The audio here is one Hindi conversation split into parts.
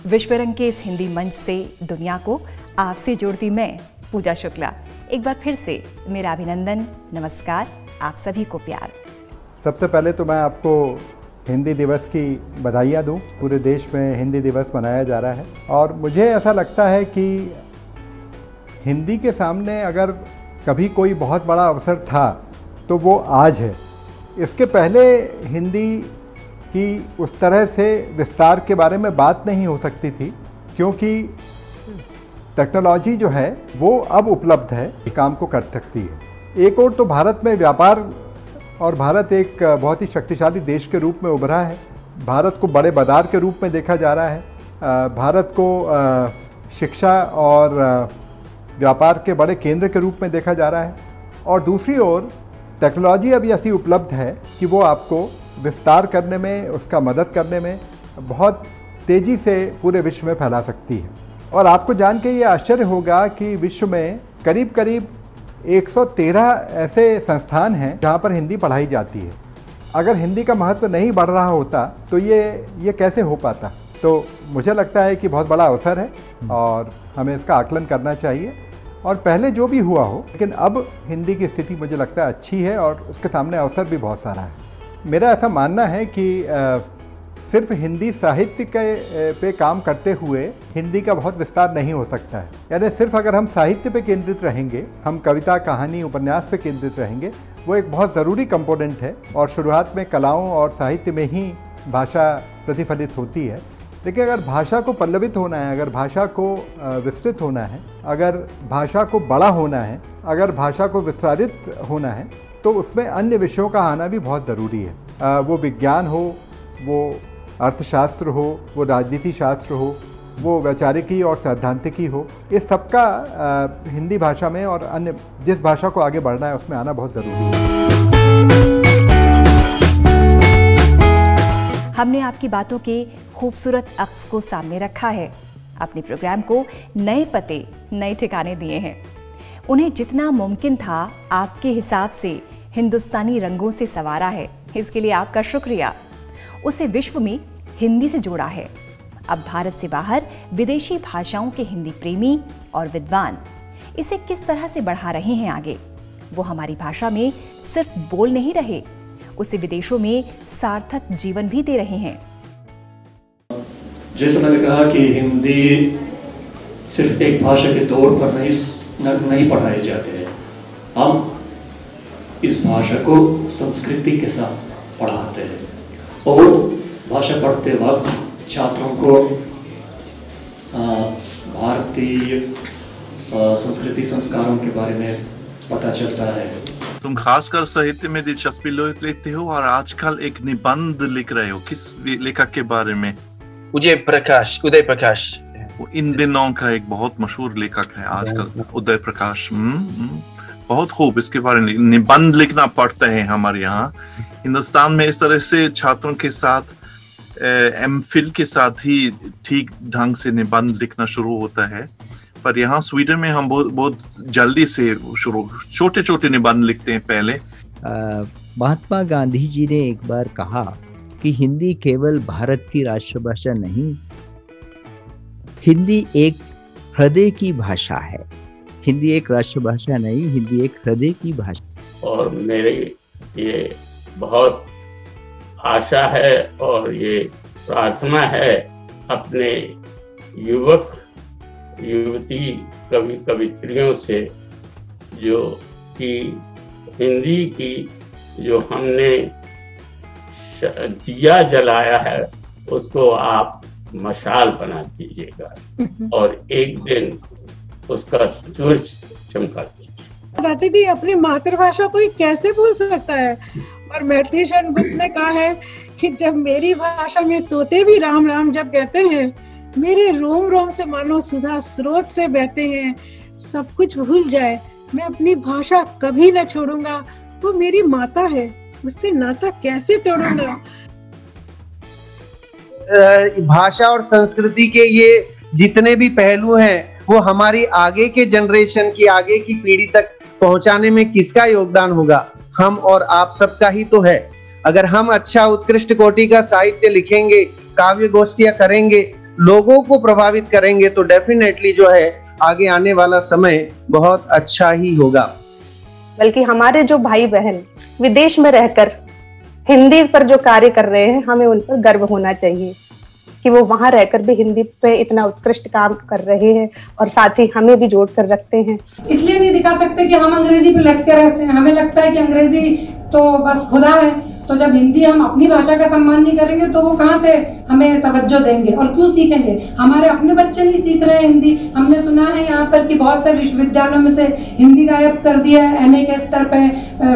विश्वरंग के इस हिंदी मंच से दुनिया को आपसे जोड़ती मैं पूजा शुक्ला। एक बार फिर से मेरा अभिनंदन, नमस्कार, आप सभी को प्यार। सबसे पहले तो मैं आपको हिंदी दिवस की बधाइयाँ दूँ। पूरे देश में हिंदी दिवस मनाया जा रहा है और मुझे ऐसा लगता है कि हिंदी के सामने अगर कभी कोई बहुत बड़ा अवसर था तो वो आज है। इसके पहले हिंदी की उस तरह से विस्तार के बारे में बात नहीं हो सकती थी, क्योंकि टेक्नोलॉजी जो है वो अब उपलब्ध है, काम को कर सकती है। एक और तो भारत में व्यापार और भारत एक बहुत ही शक्तिशाली देश के रूप में उभरा है। भारत को बड़े बाजार के रूप में देखा जा रहा है। भारत को शिक्षा और व्यापार के बड़े केंद्र के रूप में देखा जा रहा है। और दूसरी ओर टेक्नोलॉजी अभी ऐसी उपलब्ध है कि वो आपको विस्तार करने में, उसका मदद करने में बहुत तेज़ी से पूरे विश्व में फैला सकती है। और आपको जान के ये आश्चर्य होगा कि विश्व में करीब करीब 113 ऐसे संस्थान हैं जहाँ पर हिंदी पढ़ाई जाती है। अगर हिंदी का महत्व नहीं बढ़ रहा होता तो ये कैसे हो पाता। तो मुझे लगता है कि बहुत बड़ा अवसर है और हमें इसका आकलन करना चाहिए। और पहले जो भी हुआ हो, लेकिन अब हिंदी की स्थिति मुझे लगता है अच्छी है और उसके सामने अवसर भी बहुत सारा है। मेरा ऐसा मानना है कि सिर्फ हिंदी साहित्य के पे काम करते हुए हिंदी का बहुत विस्तार नहीं हो सकता है। यानी सिर्फ अगर हम साहित्य पे केंद्रित रहेंगे, हम कविता, कहानी, उपन्यास पे केंद्रित रहेंगे, वो एक बहुत ज़रूरी कंपोनेंट है और शुरुआत में कलाओं और साहित्य में ही भाषा प्रतिफलित होती है। लेकिन अगर भाषा को पल्लवित होना है, अगर भाषा को विस्तृत होना है, अगर भाषा को बड़ा होना है, अगर भाषा को विस्तारित होना है, तो उसमें अन्य विषयों का आना भी बहुत ज़रूरी है। वो विज्ञान हो, वो अर्थशास्त्र हो, वो राजनीति शास्त्र हो, वो वैचारिकी और सैद्धांतिकी हो, इस सबका हिंदी भाषा में और अन्य जिस भाषा को आगे बढ़ना है उसमें आना बहुत ज़रूरी है। हमने आपकी बातों के खूबसूरत अक्स को सामने रखा है, अपने प्रोग्राम को नए पते, नए ठिकाने दिए हैं। उन्हें जितना मुमकिन था आपके हिसाब से हिंदुस्तानी रंगों से संवारा है, इसके लिए आपका शुक्रिया। उसे विश्व में हिंदी से जोड़ा है। अब भारत से बाहर विदेशी भाषाओं के हिंदी प्रेमी और विद्वान इसे किस तरह से बढ़ा रहे हैं आगे। वो हमारी भाषा में सिर्फ बोल नहीं रहे, उसे विदेशों में सार्थक जीवन भी दे रहे हैं। जैसे मैंने कहा कि हिंदी सिर्फ एक भाषा के तौर पर नहीं पढ़ाए जाते हैं। हम इस भाषा को संस्कृति के साथ पढ़ाते हैं और भाषा पढ़ते वक्त छात्रों को भारतीय संस्कृति संस्कारों के बारे में पता चलता है। तुम खासकर साहित्य में दिलचस्पी लेते हो और आजकल एक निबंध लिख रहे हो। किस लेखक के बारे में? उदय प्रकाश। वो इन दिनों का एक बहुत मशहूर लेखक है आजकल, उदय प्रकाश। बहुत खूब। इसके बारे में निबंध लिखना पड़ता है हमारे यहाँ हिंदुस्तान में। इस तरह से छात्रों के साथ एमफिल के साथ ही ठीक ढंग से निबंध लिखना शुरू होता है। पर यहाँ स्वीडन में हम बहुत जल्दी से छोटे छोटे निबंध लिखते हैं। पहले महात्मा गांधी जी ने एक बार कहा कि हिंदी केवल भारत की राष्ट्रभाषा नहीं, हिंदी एक हृदय की भाषा है। हिंदी एक राष्ट्रभाषा नहीं, हिंदी एक हृदय की भाषा। और मेरी ये बहुत आशा है और ये प्रार्थना है अपने युवक युवती कवि कवित्रियों से, जो कि हिंदी की जो हमने दिया जलाया है उसको आप मशाल बना दीजिएगा और एक दिन उसका सूरज चमका दीजिए। बताती थी अपनी मातृभाषा कोई कैसे भूल सकता है। और मैथिली शरण गुप्त ने कहा है कि जब मेरी भाषा में तोते भी राम राम जब कहते हैं, मेरे रोम रोम से मानो सुधा स्रोत से बहते हैं। सब कुछ भूल जाए, मैं अपनी भाषा कभी न छोड़ूंगा। वो मेरी माता है, उससे नाता कैसे तोड़ूंगा। भाषा और संस्कृति के ये जितने भी पहलू हैं वो हमारी आगे के जनरेशन की, आगे की पीढ़ी तक पहुंचाने में किसका योगदान होगा? हम और आप सबका ही तो है। अगर हम अच्छा उत्कृष्ट कोटि का साहित्य लिखेंगे, काव्य गोष्ठियां करेंगे, लोगों को प्रभावित करेंगे तो डेफिनेटली जो है आगे आने वाला समय बहुत अच्छा ही होगा। बल्कि हमारे जो भाई बहन विदेश में रहकर हिंदी पर जो कार्य कर रहे हैं, हमें उन पर गर्व होना चाहिए कि वो वहां रहकर भी हिंदी पे इतना उत्कृष्ट काम कर रहे हैं और साथ ही हमें भी जोड़ कर रखते हैं। इसलिए नहीं दिखा सकते कि हम अंग्रेजी पे लटके रहते हैं। हमें लगता है कि अंग्रेजी तो बस खुदा है, तो जब हिंदी हम अपनी भाषा का सम्मान नहीं करेंगे तो वो कहाँ से हमें तवज्जो देंगे और क्यों सीखेंगे? हमारे अपने बच्चे नहीं सीख रहे हैं हिंदी। हमने सुना है यहाँ पर कि बहुत सारे विश्वविद्यालयों में से हिंदी गायब कर दिया है, MA के स्तर पे,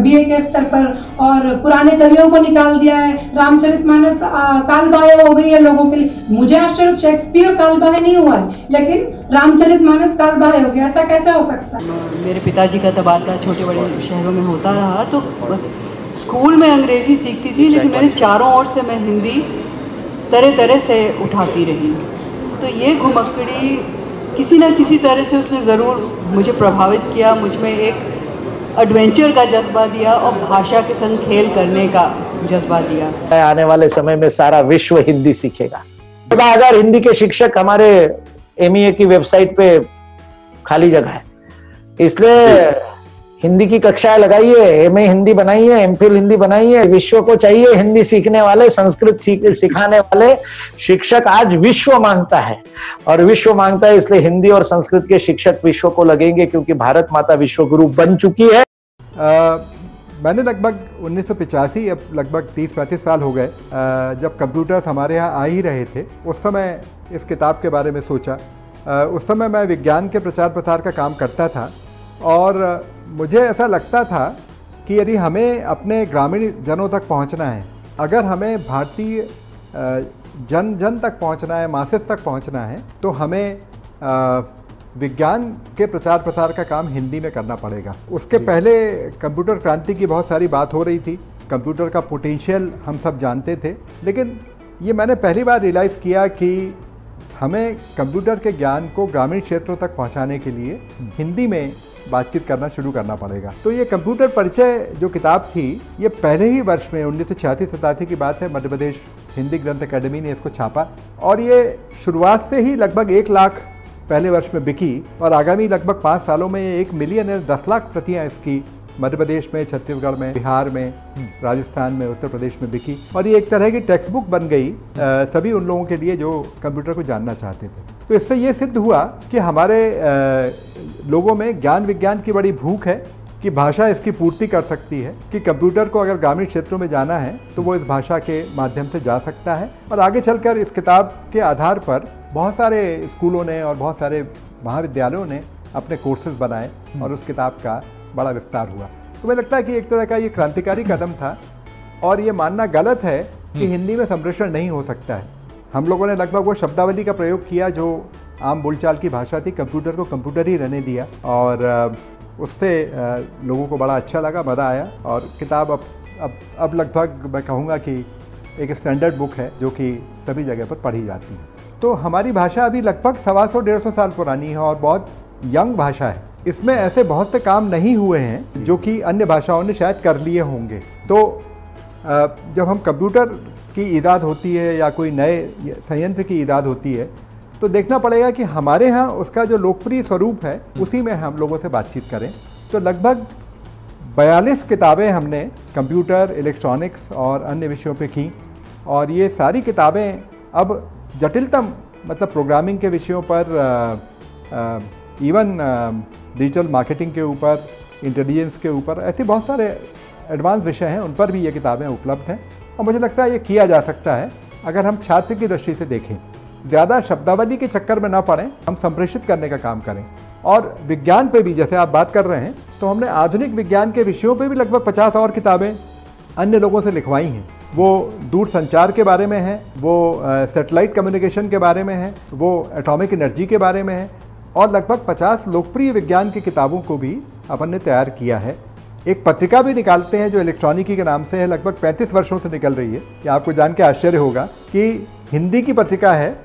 BA के स्तर पर, और पुराने कवियों को निकाल दिया है। रामचरितमानस कालबाह्य हो गई है लोगों के लिए। मुझे आश्चर्य, शेक्सपियर कालबाह्य नहीं हुआ है लेकिन रामचरितमानस कालबाह्य हो गया, ऐसा कैसे हो सकता है? मेरे पिताजी का तबादला छोटे बड़े शहरों में होता रहा, तो स्कूल में अंग्रेजी सीखती थी लेकिन मैंने चारों ओर से मैं हिंदी तरह तरह से उठाती रही। तो ये घुमक्कड़ी किसी न किसी तरह से उसने ज़रूर मुझे प्रभावित किया, मुझ में एक एडवेंचर का जज्बा दिया और भाषा के संग खेल करने का जज्बा दिया। आने वाले समय में सारा विश्व हिंदी सीखेगा। अगर हिंदी के शिक्षक हमारे MEA की वेबसाइट पे खाली जगह है, इसलिए हिंदी की कक्षाएं लगाइए, MA हिंदी बनाइए, MPhil हिंदी बनाइए। विश्व को चाहिए हिंदी सीखने वाले, संस्कृत सिखाने वाले शिक्षक। आज विश्व मांगता है और विश्व मांगता है, इसलिए हिंदी और संस्कृत के शिक्षक विश्व को लगेंगे क्योंकि भारत माता विश्व गुरु बन चुकी है। मैंने लगभग 1985, अब लगभग 30-35 साल हो गए, जब कंप्यूटर्स हमारे यहाँ आ ही रहे थे, उस समय इस किताब के बारे में सोचा। उस समय मैं विज्ञान के प्रचार प्रसार का काम करता था और मुझे ऐसा लगता था कि यदि हमें अपने ग्रामीण जनों तक पहुंचना है, अगर हमें भारतीय जन तक पहुंचना है, मासेस तक पहुंचना है, तो हमें विज्ञान के प्रचार प्रसार का काम हिंदी में करना पड़ेगा। उसके पहले कंप्यूटर क्रांति की बहुत सारी बात हो रही थी, कंप्यूटर का पोटेंशियल हम सब जानते थे, लेकिन ये मैंने पहली बार रियलाइज़ किया कि हमें कंप्यूटर के ज्ञान को ग्रामीण क्षेत्रों तक पहुंचाने के लिए हिंदी में बातचीत करना शुरू करना पड़ेगा। तो ये कंप्यूटर परिचय जो किताब थी, ये पहले ही वर्ष में 1986-87 की बात है, मध्य प्रदेश हिंदी ग्रंथ अकेडमी ने इसको छापा और ये शुरुआत से ही लगभग 1 लाख पहले वर्ष में बिकी और आगामी लगभग 5 सालों में ये 1 मिलियन 10 लाख प्रतियाँ इसकी मध्य प्रदेश में, छत्तीसगढ़ में, बिहार में, राजस्थान में, उत्तर प्रदेश में बिकी और ये एक तरह की टेक्स्ट बुक बन गई सभी उन लोगों के लिए जो कंप्यूटर को जानना चाहते थे। तो इससे ये सिद्ध हुआ कि हमारे लोगों में ज्ञान विज्ञान की बड़ी भूख है कि भाषा इसकी पूर्ति कर सकती है, कि कंप्यूटर को अगर ग्रामीण क्षेत्रों में जाना है तो वो इस भाषा के माध्यम से जा सकता है। और आगे चलकर इस किताब के आधार पर बहुत सारे स्कूलों ने और बहुत सारे महाविद्यालयों ने अपने कोर्सेज बनाए और उस किताब का बड़ा विस्तार हुआ। तो मुझे लगता है कि एक तरह का ये क्रांतिकारी कदम था और ये मानना गलत है कि हिंदी में संप्रेषण नहीं हो सकता है। हम लोगों ने लगभग वो शब्दावली का प्रयोग किया जो आम बोलचाल की भाषा थी, कंप्यूटर को कंप्यूटर ही रहने दिया और उससे लोगों को बड़ा अच्छा लगा, मज़ा आया और किताब अब लगभग मैं कहूँगा कि एक स्टैंडर्ड बुक है जो कि सभी जगह पर पढ़ी जाती है। तो हमारी भाषा अभी लगभग 125-150 साल पुरानी है और बहुत यंग भाषा है। इसमें ऐसे बहुत से काम नहीं हुए हैं जो कि अन्य भाषाओं ने शायद कर लिए होंगे। तो जब हम कंप्यूटर की ईजाद होती है या कोई नए संयंत्र की ईजाद होती है तो देखना पड़ेगा कि हमारे यहाँ उसका जो लोकप्रिय स्वरूप है उसी में हम लोगों से बातचीत करें। तो लगभग 42 किताबें हमने कंप्यूटर, इलेक्ट्रॉनिक्स और अन्य विषयों पे की और ये सारी किताबें अब जटिलतम मतलब प्रोग्रामिंग के विषयों पर, इवन डिजिटल मार्केटिंग के ऊपर, इंटेलिजेंस के ऊपर, ऐसे बहुत सारे एडवांस विषय हैं उन पर भी ये किताबें उपलब्ध हैं। और मुझे लगता है ये किया जा सकता है अगर हम छात्र की दृष्टि से देखें, ज़्यादा शब्दावली के चक्कर में ना पड़ें, हम संप्रेषित करने का काम करें। और विज्ञान पे भी जैसे आप बात कर रहे हैं तो हमने आधुनिक विज्ञान के विषयों पे भी लगभग 50 और किताबें अन्य लोगों से लिखवाई हैं। वो दूर संचार के बारे में है, वो सैटेलाइट कम्युनिकेशन के बारे में है, वो एटॉमिक एनर्जी के बारे में है और लगभग 50 लोकप्रिय विज्ञान की किताबों को भी अपन ने तैयार किया है। एक पत्रिका भी निकालते हैं जो इलेक्ट्रॉनिकी के नाम से है, लगभग 35 वर्षों से निकल रही है। कि आपको जान के आश्चर्य होगा कि हिंदी की पत्रिका है,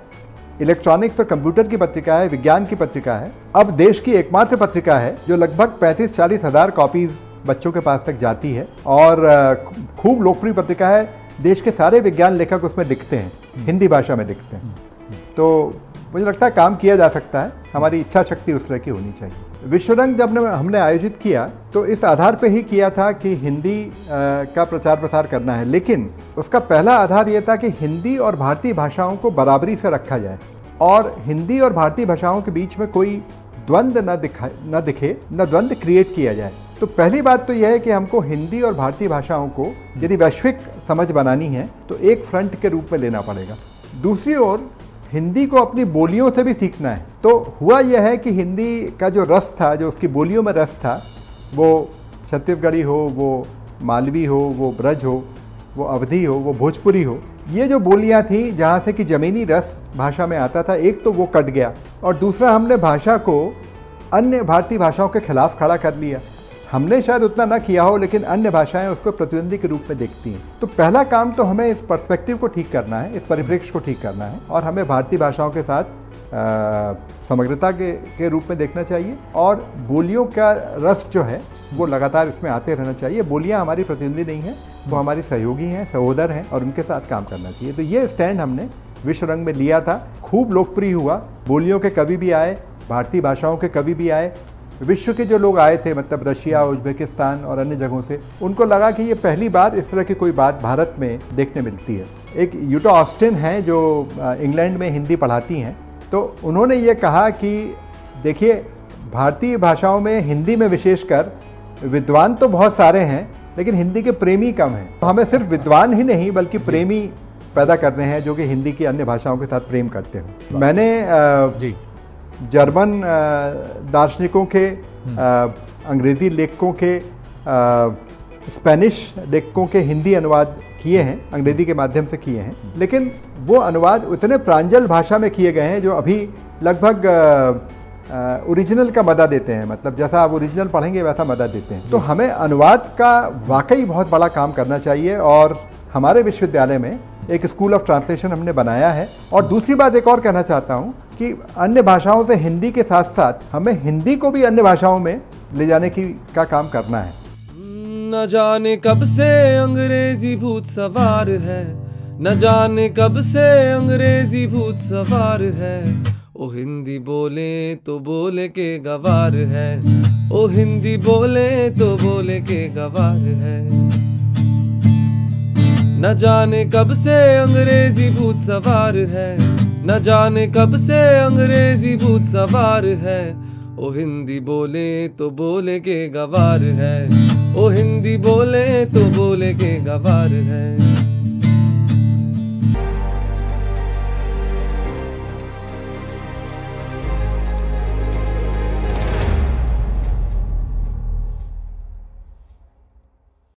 इलेक्ट्रॉनिक्स और कंप्यूटर की पत्रिका है, विज्ञान की पत्रिका है। अब देश की एकमात्र पत्रिका है जो लगभग 35-40 हज़ार कॉपीज़ बच्चों के पास तक जाती है और खूब लोकप्रिय पत्रिका है। देश के सारे विज्ञान लेखक उसमें लिखते हैं, हिंदी भाषा में लिखते हैं। तो मुझे लगता है काम किया जा सकता है, हमारी इच्छा शक्ति उस तरह की होनी चाहिए। विश्व रंग जब हमने आयोजित किया तो इस आधार पे ही किया था कि हिंदी का प्रचार प्रसार करना है, लेकिन उसका पहला आधार ये था कि हिंदी और भारतीय भाषाओं को बराबरी से रखा जाए और हिंदी और भारतीय भाषाओं के बीच में कोई द्वंद्व न दिखे, न द्वंद्व क्रिएट किया जाए। तो पहली बात तो यह है कि हमको हिंदी और भारतीय भाषाओं को यदि वैश्विक समझ बनानी है तो एक फ्रंट के रूप में लेना पड़ेगा। दूसरी ओर हिंदी को अपनी बोलियों से भी सीखना है। तो हुआ यह है कि हिंदी का जो रस था, जो उसकी बोलियों में रस था, वो छत्तीसगढ़ी हो, वो मालवी हो, वो ब्रज हो, वो अवधी हो, वो भोजपुरी हो, ये जो बोलियां थी जहाँ से कि ज़मीनी रस भाषा में आता था, एक तो वो कट गया और दूसरा हमने भाषा को अन्य भारतीय भाषाओं के खिलाफ खड़ा कर लिया। हमने शायद उतना ना किया हो, लेकिन अन्य भाषाएं उसको प्रतिद्वंदी के रूप में देखती हैं। तो पहला काम तो हमें इस पर्सपेक्टिव को ठीक करना है, इस परिप्रेक्ष्य को ठीक करना है और हमें भारतीय भाषाओं के साथ समग्रता के रूप में देखना चाहिए और बोलियों का रस जो है वो लगातार इसमें आते रहना चाहिए। बोलियां हमारी प्रतिद्वंदी नहीं है, वो हमारी सहयोगी हैं, सहोदर हैं और उनके साथ काम करना चाहिए। तो ये स्टैंड हमने विश्व रंग में लिया था, खूब लोकप्रिय हुआ। बोलियों के कवि भी आए, भारतीय भाषाओं के कवि भी आए, विश्व के जो लोग आए थे, मतलब रशिया, उज्बेकिस्तान और अन्य जगहों से, उनको लगा कि ये पहली बार इस तरह की कोई बात भारत में देखने मिलती है। एक यूटा ऑस्टिन हैं जो इंग्लैंड में हिंदी पढ़ाती हैं, तो उन्होंने ये कहा कि देखिए, भारतीय भाषाओं में, हिंदी में विशेषकर, विद्वान तो बहुत सारे हैं लेकिन हिंदी के प्रेमी कम हैं। तो हमें सिर्फ विद्वान ही नहीं बल्कि प्रेमी पैदा करने हैं जो कि हिंदी की अन्य भाषाओं के साथ प्रेम करते हो। मैंने जर्मन दार्शनिकों के, अंग्रेजी लेखकों के, स्पेनिश लेखकों के हिंदी अनुवाद किए हैं, अंग्रेजी के माध्यम से किए हैं, लेकिन वो अनुवाद उतने प्रांजल भाषा में किए गए हैं जो अभी लगभग ओरिजिनल का मदा देते हैं, मतलब जैसा आप ओरिजिनल पढ़ेंगे वैसा मदा देते हैं। तो हमें अनुवाद का वाकई बहुत बड़ा काम करना चाहिए और हमारे विश्वविद्यालय में एक स्कूल ऑफ ट्रांसलेशन हमने बनाया है। और दूसरी बात एक और कहना चाहता हूँ कि अन्य भाषाओं से हिंदी के साथ साथ हमें हिंदी को भी अन्य भाषाओं में ले जाने का काम करना है। न जाने कब से अंग्रेजी भूत सवार है, न जाने कब से अंग्रेजी भूत सवार है। ओ हिंदी बोले तो बोले के गवार है, ओ हिंदी बोले तो बोले के गवार है। न जाने कब से अंग्रेजी भूत सवार है, न जाने कब से अंग्रेजी भूत सवार है। ओ हिंदी बोले तो बोले के गवार है, ओ हिंदी बोले तो बोले के गवार है।